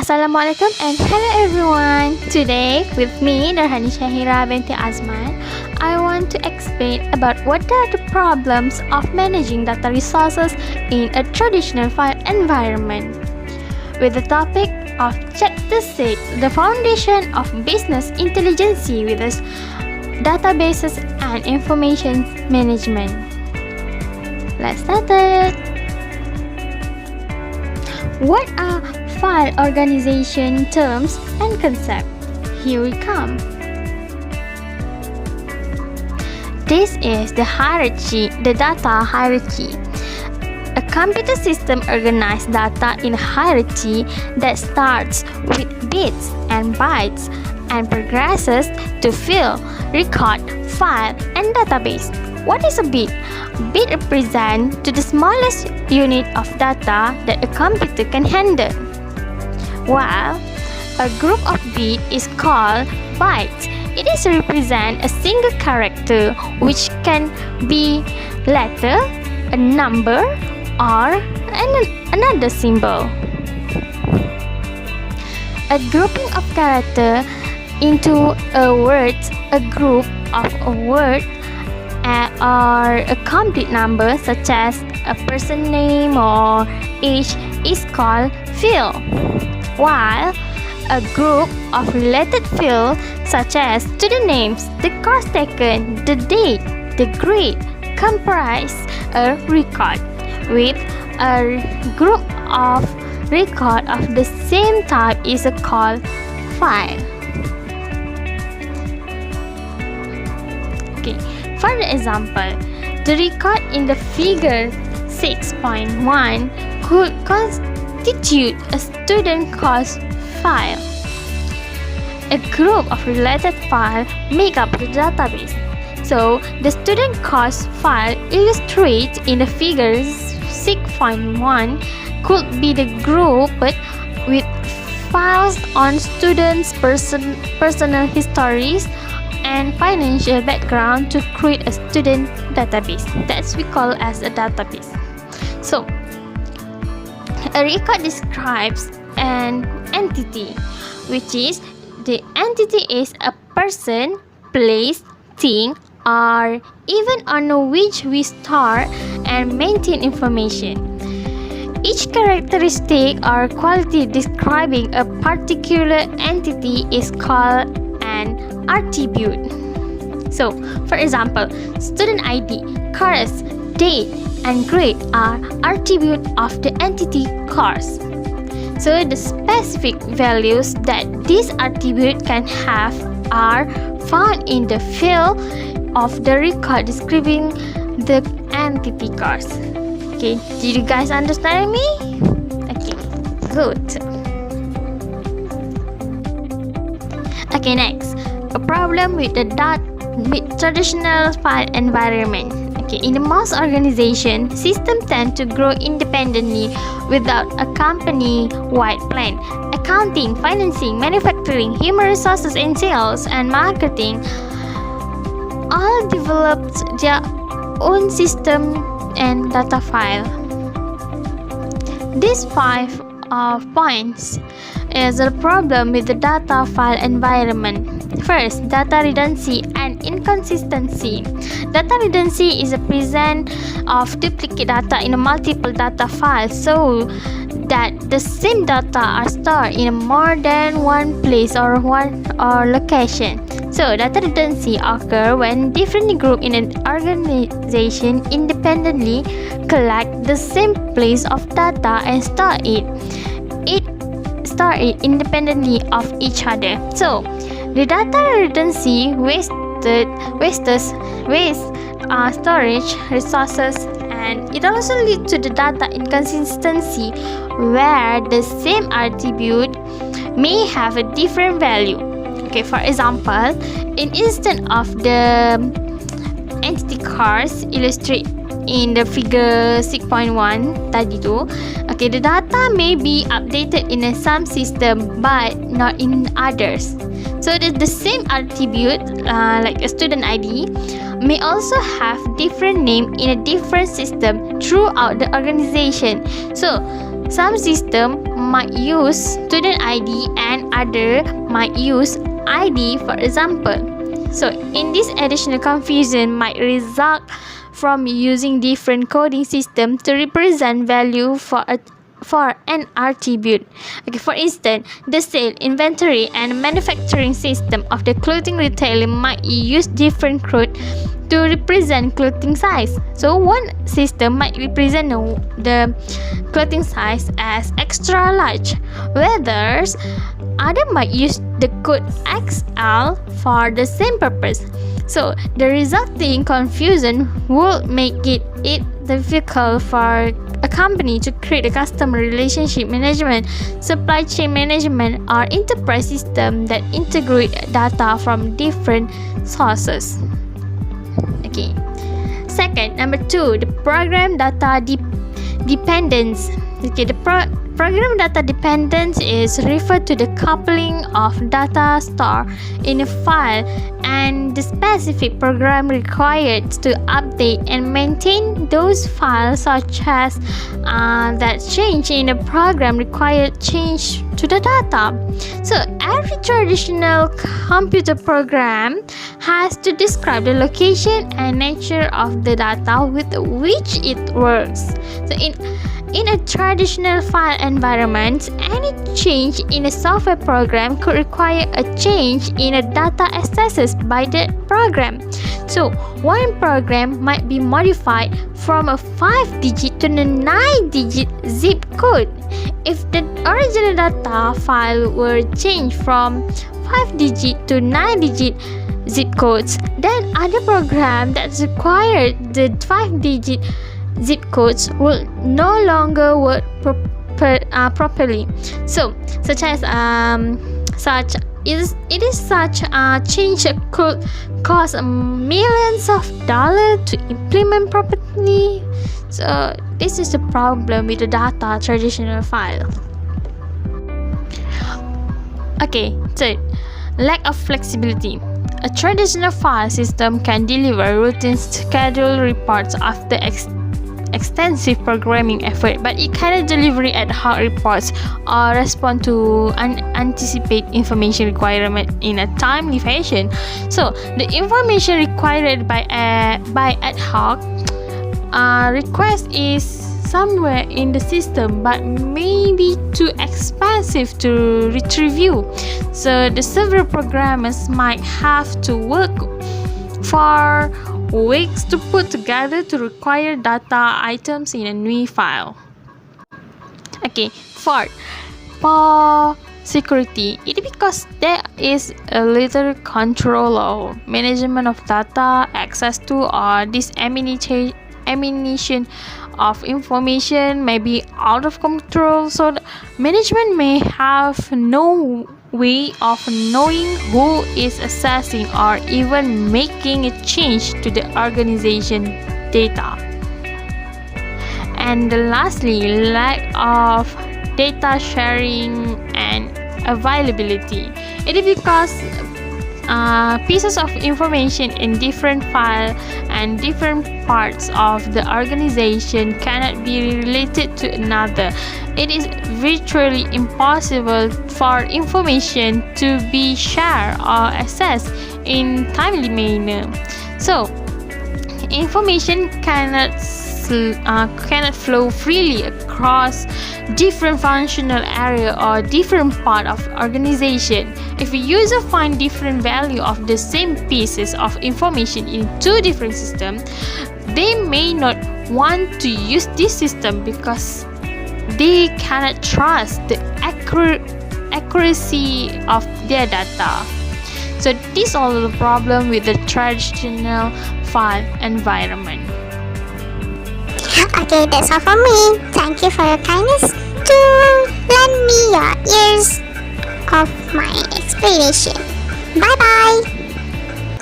Assalamualaikum and hello everyone. Today with me Darhani Shahira binti Azman, I want to explain about what are the problems of managing data resources in a traditional file environment. With the topic of Chapter 6, the foundation of business intelligence with us, databases and information management. Let's start it. What are file organization terms and concepts? Here we come. This is the hierarchy, the data hierarchy. A computer system organizes data in a hierarchy that starts with bits and bytes and progresses to field, record, file, and database. What is a bit? Bit represents to the smallest unit of data that a computer can handle, while a group of bits is called bytes. It is represent a single character which can be letter, a number, or another symbol. A grouping of character into a word, a group of a word, or a complete number such as a person name or age is called field, while a group of related fields such as student names, the course taken, the date, the grade comprise a record, with a group of record of the same type is called file. Okay, for the example, the record in the figure 6.1 could constitute a student course file. A group of related files make up the database. So, the student course file illustrated in the figure 6.1 could be the group with files on students' personal histories and financial background to create a student database. That's we call as a database. So, a record describes an entity, which is the entity is a person, place, thing, or even on which we store and maintain information. Each characteristic or quality describing a particular entity is called an attribute. So, for example, student ID, course, date, and grade are attributes of the entity course. So, the specific values that this attribute can have are found in the field of the record describing the entity course. Okay, did you guys understand me? Okay, good. Okay, next, a problem with traditional file environment. Okay, in the most organization, systems tend to grow independently without a company-wide plan. Accounting, financing, manufacturing, human resources and sales, and marketing all developed their own system and data file. These 5 points is a problem with the data file environment. First, data redundancy and inconsistency. Data redundancy is a presence of duplicate data in a multiple data files so that the same data are stored in more than one place or location. So, data redundancy occurs when different groups in an organization independently collect the same place of data and store it independently of each other. So, the data redundancy wastes storage resources, and it also leads to the data inconsistency where the same attribute may have a different value. Okay, for example, in instance of the entity course illustrated in the figure 6.1 tadi tu, okay, the data may be updated in some system but not in others. So the same attribute like a student ID may also have different name in a different system throughout the organization. So Some system might use student ID and other might use ID, for example. So in this additional confusion might result from using different coding system to represent value for an attribute. Okay, for instance, the sale, inventory, and manufacturing system of the clothing retailer might use different code to represent clothing size. So one system might represent the clothing size as extra large, whereas other might use the code XL for the same purpose. So the resulting confusion will make it difficult for a company to create a customer relationship management, supply chain management, or enterprise system that integrate data from different sources. Okay. Second, number 2, the program data dependence. Okay, the program data dependence is referred to the coupling of data stored in a file and the specific program required to update and maintain those files, such as that change in a program required change to the data. So every traditional computer program has to describe the location and nature of the data with which it works. So in a traditional file environment, any change in a software program could require a change in a data accessed by the program. So one program might be modified from a 5-digit to a 9-digit zip code. If the original data file were changed from 5-digit to 9-digit zip codes, then other program that required the 5-digit zip codes will no longer work properly. So, such a change could cost millions of dollars to implement properly. So, this is the problem with the data traditional file. Okay, third, lack of flexibility. A traditional file system can deliver routine scheduled reports after extensive programming effort, but it cannot deliver ad hoc reports or respond to unanticipated information requirement in a timely fashion. So the information required by ad hoc request is somewhere in the system but may be too expensive to retrieve. So the several programmers might have to work for weeks to put together to require data items in a new file. Okay, fourth, for security. It is because there is a little control or management of data, access to or dissemination of information may be out of control, so the management may have no way of knowing who is accessing or even making a change to the organization data. And lastly, lack of data sharing and availability. It is because pieces of information in different files and different parts of the organization cannot be related to another. It is virtually impossible for information to be shared or accessed in timely manner. So, information cannot flow freely across different functional area or different part of organization. If a user find different value of the same pieces of information in two different systems, they may not want to use this system because they cannot trust the accuracy of their data. So this is all the problem with the traditional file environment. Okay, that's all from me. Thank you for your kindness to lend me your ears of my explanation. Bye bye.